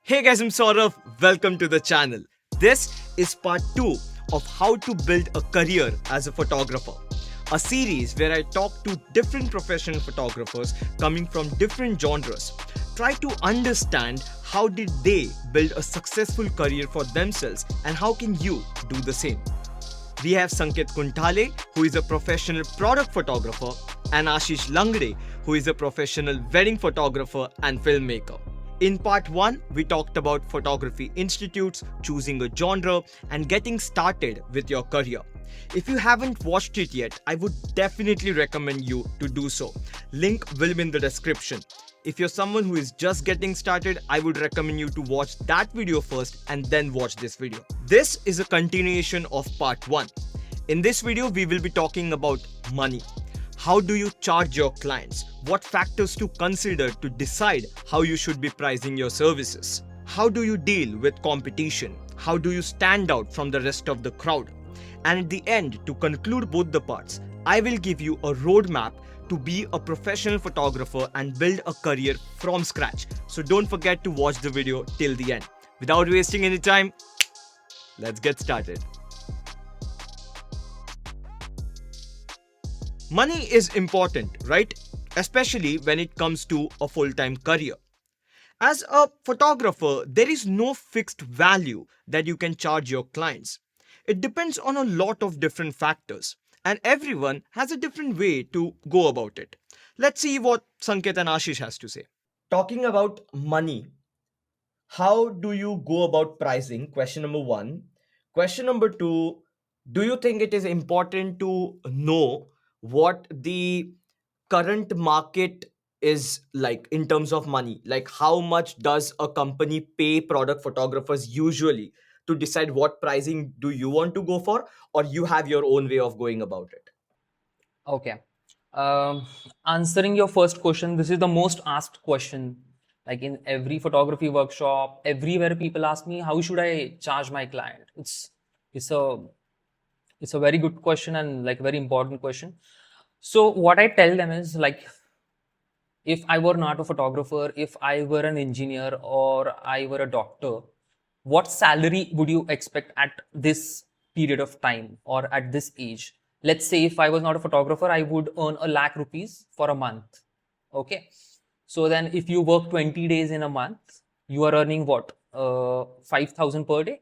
Hey guys, I'm Saurav. Welcome to the channel. This is part 2 of how to build a career as a photographer. A series where I talk to different professional photographers coming from different genres. Try to understand how did they build a successful career for themselves and how can you do the same. We have Sanket Kunthale, who is a professional product photographer, and Ashish Langde, who is a professional wedding photographer and filmmaker. In part 1, we talked about photography institutes, choosing a genre, and getting started with your career. If you haven't watched it yet, I would definitely recommend you to do so. Link will be in the description. If you're someone who is just getting started, I would recommend you to watch that video first and then watch this video. This is a continuation of part 1. In this video, we will be talking about money. How do you charge your clients? What factors to consider to decide how you should be pricing your services? How do you deal with competition? How do you stand out from the rest of the crowd? And at the end, to conclude both the parts, I will give you a roadmap to be a professional photographer and build a career from scratch. So don't forget to watch the video till the end. Without wasting any time, let's get started. Money is important, right? Especially when it comes to a full-time career. As a photographer, there is no fixed value that you can charge your clients. It depends on a lot of different factors, and everyone has a different way to go about it. Let's see what Sanket and Ashish has to say. Talking about money, how do you go about pricing? Question number 1. Question number 2, do you think it is important to know what the current market is like in terms of money? Like how much does a company pay product photographers usually to decide what pricing do you want to go for, or you have your own way of going about it? Okay. Answering your first question, this is the most asked question. Like in every photography workshop, everywhere people ask me, how should I charge my client? It's a it's a very good question and like very important question. So what I tell them is like, if I were not a photographer, if I were an engineer or I were a doctor, what salary would you expect at this period of time or at this age? Let's say if I was not a photographer, I would earn a lakh rupees for a month. Okay. So then if you work 20 days in a month, you are earning what? 5,000 per day.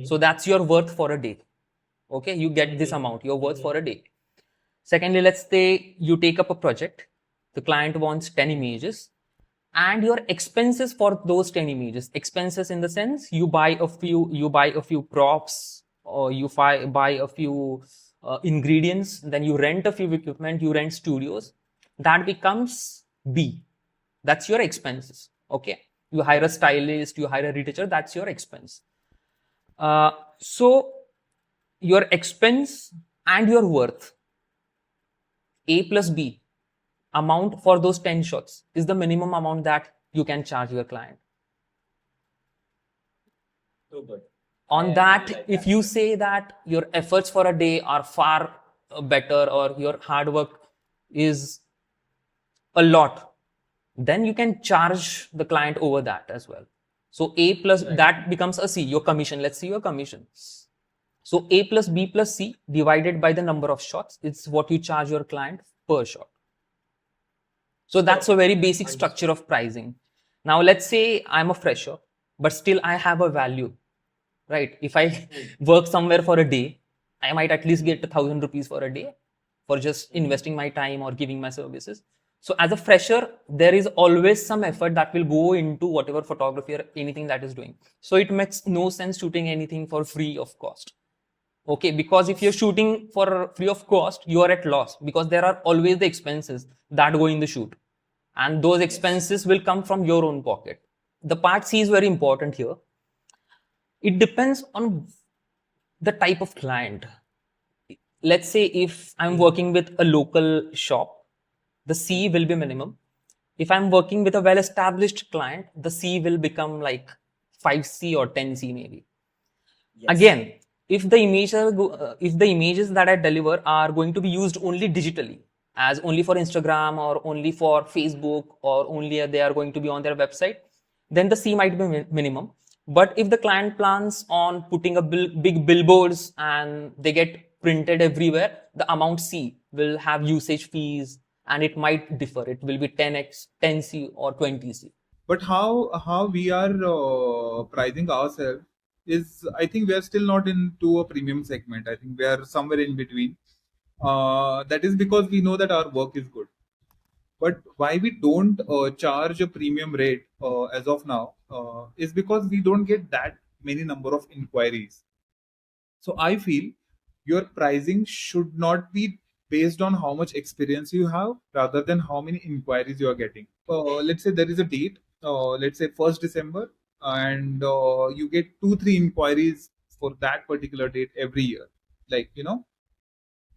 So that's your worth for a day. Okay. You get this amount, your worth for a day. Secondly, let's say you take up a project. The client wants 10 images and your expenses for those 10 images, expenses in the sense you buy a few props, or you buy a few ingredients, then you rent a few equipment, you rent studios, that becomes B. That's your expenses. Okay. You hire a stylist, you hire a retoucher, that's your expense. So your expense and your worth, A plus B, amount for those 10 shots is the minimum amount that you can charge your client. So good. On that, if you say that your efforts for a day are far better or your hard work is a lot, then you can charge the client over that as well. So A plus that becomes a C, your commission. Let's see your commission. So A plus B plus C divided by the number of shots is what you charge your client per shot. So that's a very basic structure of pricing. Now let's say I'm a fresher, but still I have a value, right? If I work somewhere for a day, I might at least get 1,000 rupees for a day for just investing my time or giving my services. So as a fresher, there is always some effort that will go into whatever photography or anything that is doing. So it makes no sense shooting anything for free of cost. Okay, because if you're shooting for free of cost, you are at loss because there are always the expenses that go in the shoot. And those expenses will come from your own pocket. The part C is very important here. It depends on the type of client. Let's say if I'm working with a local shop, the C will be minimum. If I'm working with a well-established client, the C will become like 5C or 10C maybe. Yes. Again, if the images that I deliver are going to be used only digitally, as only for Instagram or only for Facebook or only they are going to be on their website, then the C might be minimum. But if the client plans on putting a big billboards and they get printed everywhere, the amount C will have usage fees and it might differ. It will be 10x, 10C or 20C. But how we are pricing ourselves is, I think we are still not into a premium segment. I think we are somewhere in between. That is because we know that our work is good. But why we don't charge a premium rate as of now is because we don't get that many number of inquiries. So I feel your pricing should not be based on how much experience you have rather than how many inquiries you are getting. Let's say there is a date, let's say 1st December, and you get 2-3 inquiries for that particular date every year. Like,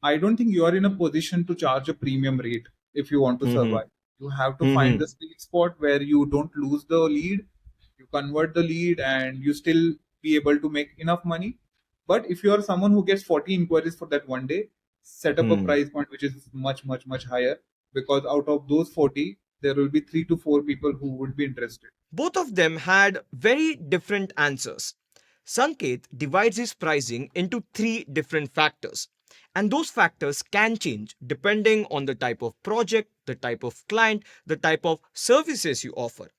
I don't think you are in a position to charge a premium rate if you want to survive. You have to find the sweet spot where you don't lose the lead, you convert the lead, and you still be able to make enough money. But if you are someone who gets 40 inquiries for that one day, set up a price point which is much, much, much higher, because out of those 40, there will be 3 to 4 people who would be interested. Both of them had very different answers. Sanket divides his pricing into 3 different factors, and those factors can change depending on the type of project, the type of client, the type of services you offer.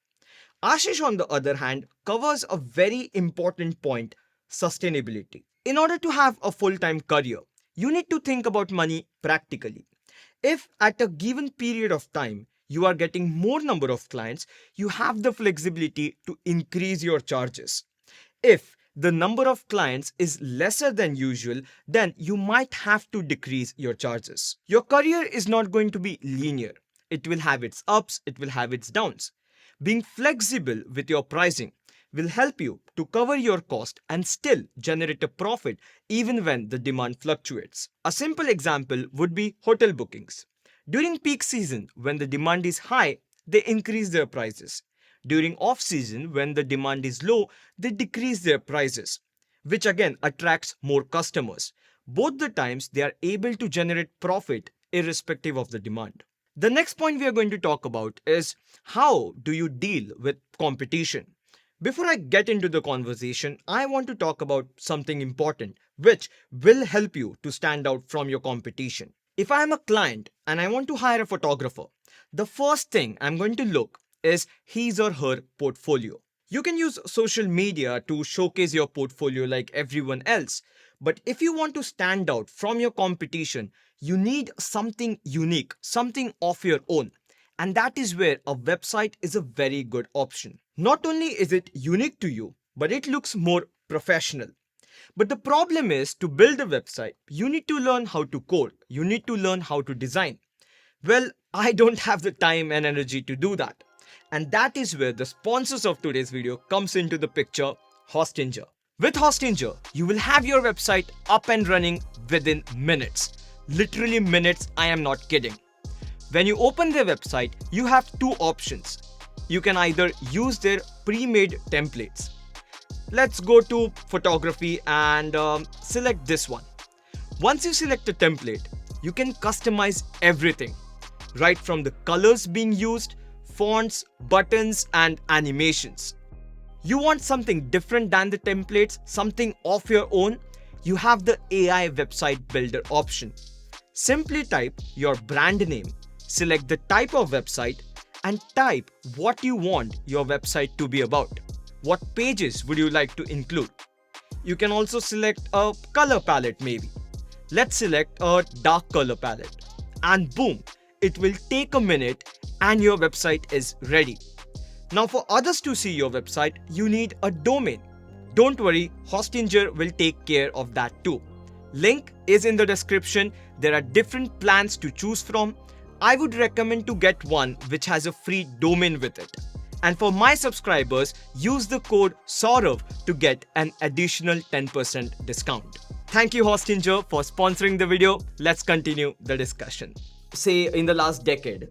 Ashish, on the other hand, covers a very important point: sustainability. In order to have a full-time career, you need to think about money practically. If at a given period of time you are getting more number of clients, you have the flexibility to increase your charges. If the number of clients is lesser than usual, then you might have to decrease your charges. Your career is not going to be linear. It will have its ups, it will have its downs. Being flexible with your pricing will help you to cover your cost and still generate a profit even when the demand fluctuates. A simple example would be hotel bookings. During peak season, when the demand is high, they increase their prices. During off season, when the demand is low, they decrease their prices, which again attracts more customers. Both the times they are able to generate profit irrespective of the demand. The next point we are going to talk about is how do you deal with competition. Before I get into the conversation, I want to talk about something important which will help you to stand out from your competition. If I am a client and I want to hire a photographer, the first thing I'm going to look is his or her portfolio. You can use social media to showcase your portfolio like everyone else, but if you want to stand out from your competition, you need something unique, something of your own. And that is where a website is a very good option. Not only is it unique to you, but it looks more professional. But the problem is, to build a website, you need to learn how to code, you need to learn how to design. Well, I don't have the time and energy to do that. And that is where the sponsors of today's video comes into the picture, Hostinger. With Hostinger, you will have your website up and running within minutes. Literally minutes, I am not kidding. When you open their website, you have 2 options. You can either use their pre-made templates. Let's go to photography and select this one. Once you select a template, you can customize everything, right from the colors being used, fonts, buttons, and animations. You want something different than the templates, something of your own? You have the AI website builder option. Simply type your brand name, select the type of website, and type what you want your website to be about. What pages would you like to include? You can also select a color palette maybe. Let's select a dark color palette. And boom, it will take a minute and your website is ready. Now for others to see your website, you need a domain. Don't worry, Hostinger will take care of that too. Link is in the description. There are different plans to choose from. I would recommend to get one which has a free domain with it. And for my subscribers, use the code Saurav to get an additional 10% discount. Thank you Hostinger for sponsoring the video. Let's continue the discussion. Say in the last decade,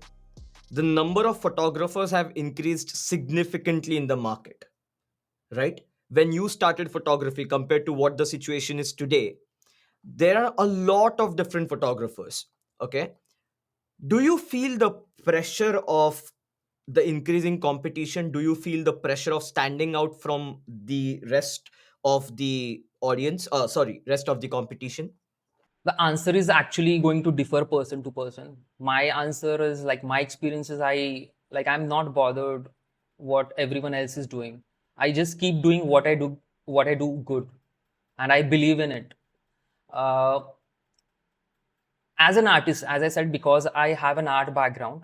the number of photographers have increased significantly in the market, right? When you started photography compared to what the situation is today, there are a lot of different photographers, okay? Do you feel the pressure of the increasing competition, do you feel the pressure of standing out from the rest of the audience, sorry, rest of the competition? The answer is actually going to differ person to person. My answer is like my experiences. I'm not bothered what everyone else is doing. I just keep doing what I do good, and I believe in it. Uh, as an artist, as I said, because I have an art background,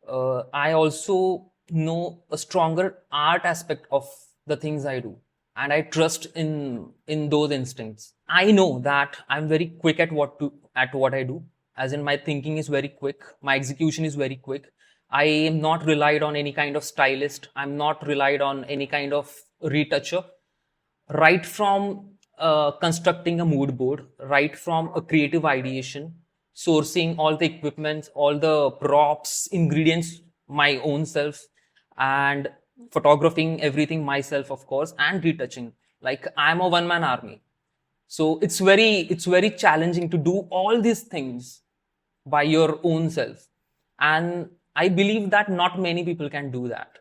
I also know a stronger art aspect of the things I do, and I trust in those instincts. I know that I'm very quick at what I do, as in my thinking is very quick, my execution is very quick. I am not relied on any kind of stylist. I'm not relied on any kind of retoucher. Right from constructing a mood board, right from a creative ideation, sourcing all the equipment, all the props, ingredients, my own self, and photographing everything myself, of course, and retouching. Like I'm a one-man army. So it's very challenging to do all these things by your own self. And I believe that not many people can do that.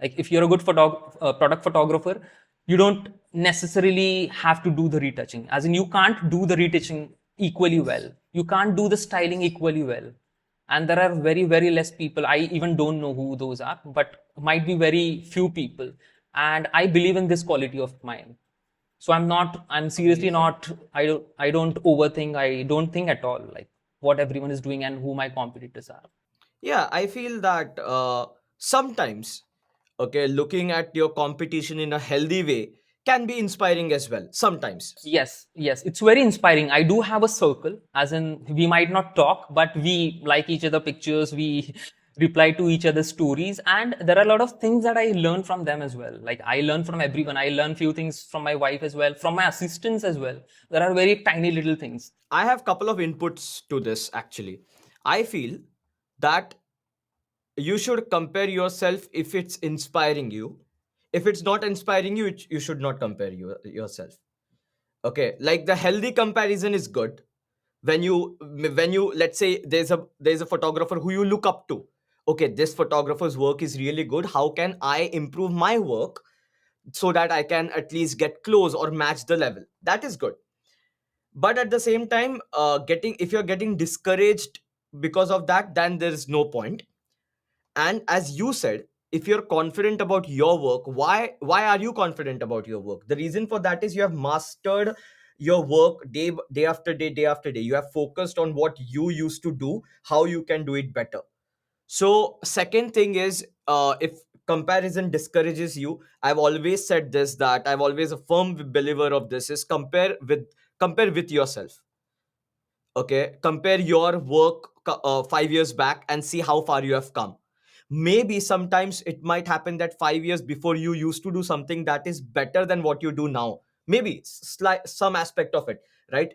Like if you're a good product photographer, you don't necessarily have to do the retouching. As in, you can't do the retouching equally well. You can't do the styling equally well. And there are very, very less people. I even don't know who those are, but might be very few people. And I believe in this quality of mine. So I'm seriously not, I don't overthink. I don't think at all like what everyone is doing and who my competitors are. Yeah, I feel that sometimes, okay, looking at your competition in a healthy way can be inspiring as well. Sometimes. Yes, yes, it's very inspiring. I do have a circle, as in we might not talk, but we like each other pictures, we reply to each other's stories, and there are a lot of things that I learn from them as well. Like I learn from everyone. I learn few things from my wife as well, from my assistants as well. There are very tiny little things. I have couple of inputs to this actually. I feel that you should compare yourself if it's inspiring you. If it's not inspiring you, you should not compare yourself. Okay, like the healthy comparison is good when you let's say there's a photographer who you look up to. Okay, this photographer's work is really good. How can I improve my work so that I can at least get close or match the level? That is good. But at the same time, getting if you're getting discouraged because of that, then there is no point. And as you said, if you're confident about your work, why are you confident about your work? The reason for that is you have mastered your work day after day after day. You have focused on what you used to do, how you can do it better. So second thing is, if comparison discourages you, I've always said this, that I've always a firm believer of this, is compare with yourself. Okay, compare your work 5 years back and see how far you have come. Maybe sometimes it might happen that 5 years before you used to do something that is better than what you do now. Maybe some aspect of it, right?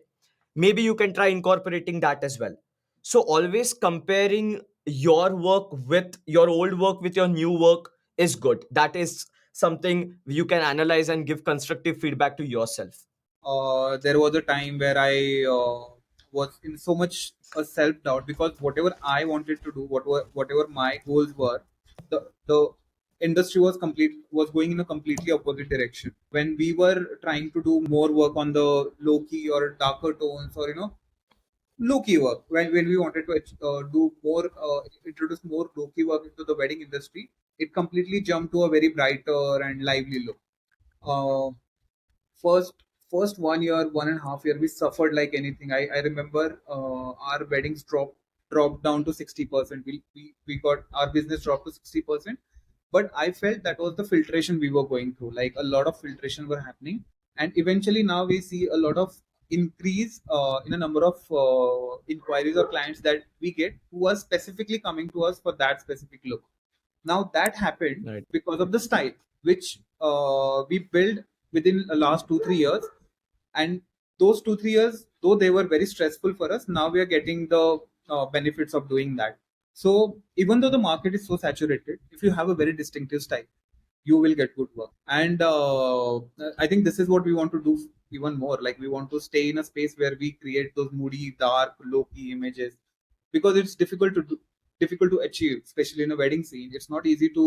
Maybe you can try incorporating that as well. So always comparing your work with your old work with your new work is good. That is something you can analyze and give constructive feedback to yourself. There was a time where I was in so much self doubt because whatever I wanted to do, whatever my goals were, the industry was going in a completely opposite direction. When we were trying to do more work on the low key or darker tones, or low key work, when we wanted to do more, introduce more low key work into the wedding industry, it completely jumped to a very brighter and lively look. Uh, first first 1 year, 1.5 year, we suffered like anything. I remember our weddings dropped down to 60%. We got our business dropped to 60%. But I felt that was the filtration we were going through. Like a lot of filtration were happening, and eventually now we see a lot of increase in a number of inquiries or clients that we get who are specifically coming to us for that specific look. Now that happened Right. because of the style which we built within the last 2-3 years. And those 2-3 years, though they were very stressful for us, now we are getting the benefits of doing that. So even though the market is so saturated, if you have a very distinctive style, you will get good work. And I think this is what we want to do even more. Like we want to stay in a space where we create those moody, dark, low key images, because it's difficult to achieve, especially in a wedding scene. It's not easy to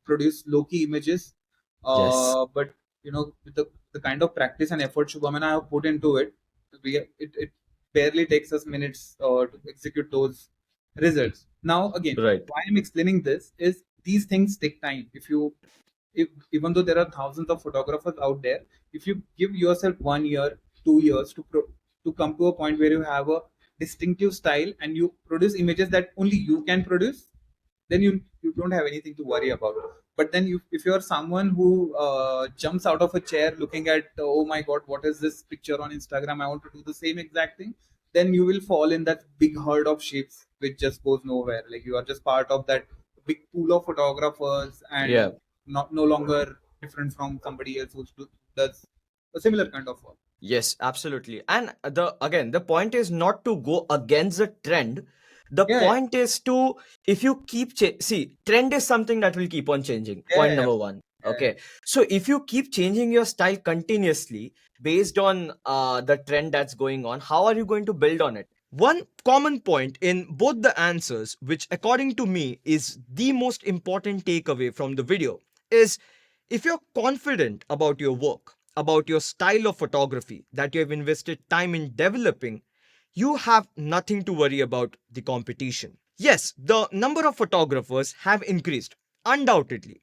produce low-key images. Yes. But with the kind of practice and effort Shubham and I have put into it, it barely takes us minutes to execute those results. Now, again, Right. why I'm explaining this is these things take time. If even though there are thousands of photographers out there, if you give yourself 1 year, 2 years to come to a point where you have a distinctive style and you produce images that only you can produce, then you don't have anything to worry about. But then if you're someone who jumps out of a chair looking at, oh my god, what is this picture on Instagram, I want to do the same exact thing, then you will fall in that big herd of sheep which just goes nowhere. Like, you are just part of that big pool of photographers, and Yeah. no longer different from somebody else who does a similar kind of work. Yes, absolutely. And the point is not to go against the trend. The Yeah, point is to, if you keep see, trend is something that will keep on changing. yeah, Point yeah, number one. yeah. Okay. So if you keep changing your style continuously based on the trend that's going on, how are you going to build on it? One common point in both the answers, which according to me is the most important takeaway from the video, is if you're confident about your work, about your style of photography that you have invested time in developing, you have nothing to worry about the competition. Yes, the number of photographers have increased, undoubtedly,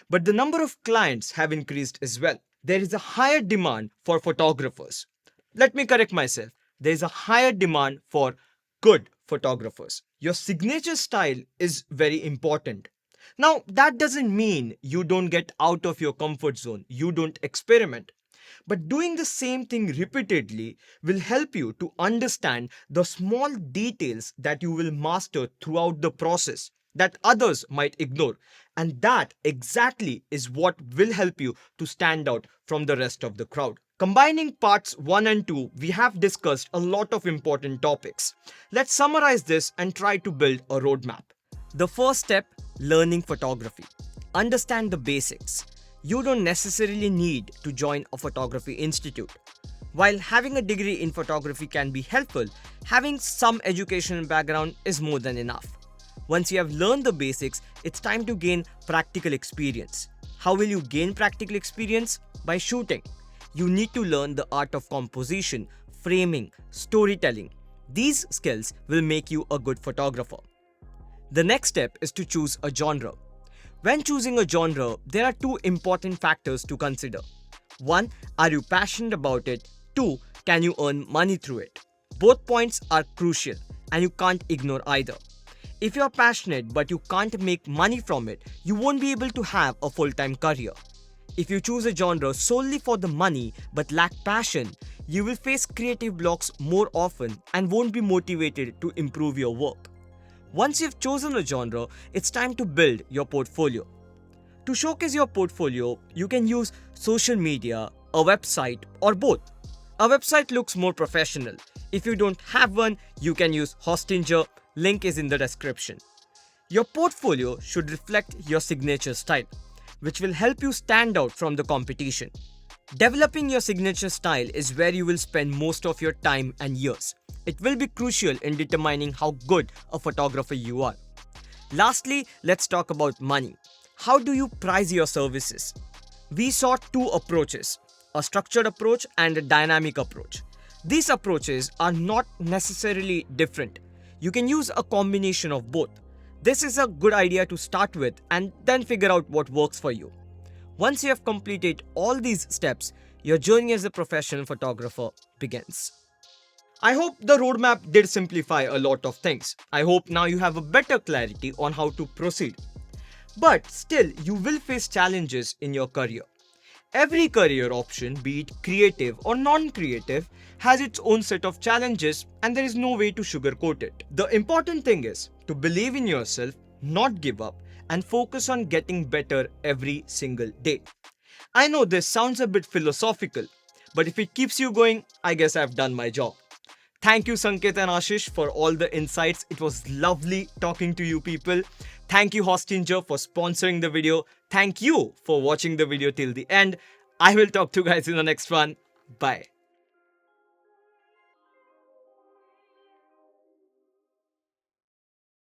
but the number of clients have increased as well. There is a higher demand for photographers. Let me correct myself. There is a higher demand for good photographers. Your signature style is very important. Now, that doesn't mean you don't get out of your comfort zone, you don't experiment. But doing the same thing repeatedly will help you to understand the small details that you will master throughout the process that others might ignore. And that exactly is what will help you to stand out from the rest of the crowd. Combining parts 1 and 2, we have discussed a lot of important topics. Let's summarize this and try to build a roadmap. The first step, learning photography. Understand the basics. You don't necessarily need to join a photography institute. While having a degree in photography can be helpful, having some educational background is more than enough. Once you have learned the basics, it's time to gain practical experience. How will you gain practical experience? By shooting. You need to learn the art of composition, framing, storytelling. These skills will make you a good photographer. The next step is to choose a genre. When choosing a genre, there are two important factors to consider. 1. Are you passionate about it? 2. Can you earn money through it? Both points are crucial and you can't ignore either. If you're passionate but you can't make money from it, you won't be able to have a full-time career. If you choose a genre solely for the money but lack passion, you will face creative blocks more often and won't be motivated to improve your work. Once you've chosen a genre, it's time to build your portfolio. To showcase your portfolio, you can use social media, a website, or both. A website looks more professional. If you don't have one, you can use Hostinger. Link is in the description. Your portfolio should reflect your signature style, which will help you stand out from the competition. Developing your signature style is where you will spend most of your time and years. It will be crucial in determining how good a photographer you are. Lastly, let's talk about money. How do you price your services? We saw two approaches, a structured approach and a dynamic approach. These approaches are not necessarily different. You can use a combination of both. This is a good idea to start with and then figure out what works for you. Once you have completed all these steps, your journey as a professional photographer begins. I hope the roadmap did simplify a lot of things. I hope now you have a better clarity on how to proceed. But still, you will face challenges in your career. Every career option, be it creative or non-creative, has its own set of challenges and there is no way to sugarcoat it. The important thing is to believe in yourself, not give up, and focus on getting better every single day. I know this sounds a bit philosophical, but if it keeps you going, I guess I've done my job. Thank you Sanket and Ashish for all the insights. It was lovely talking to you people. Thank you Hostinger for sponsoring the video. Thank you for watching the video till the end. I will talk to you guys in the next one. Bye.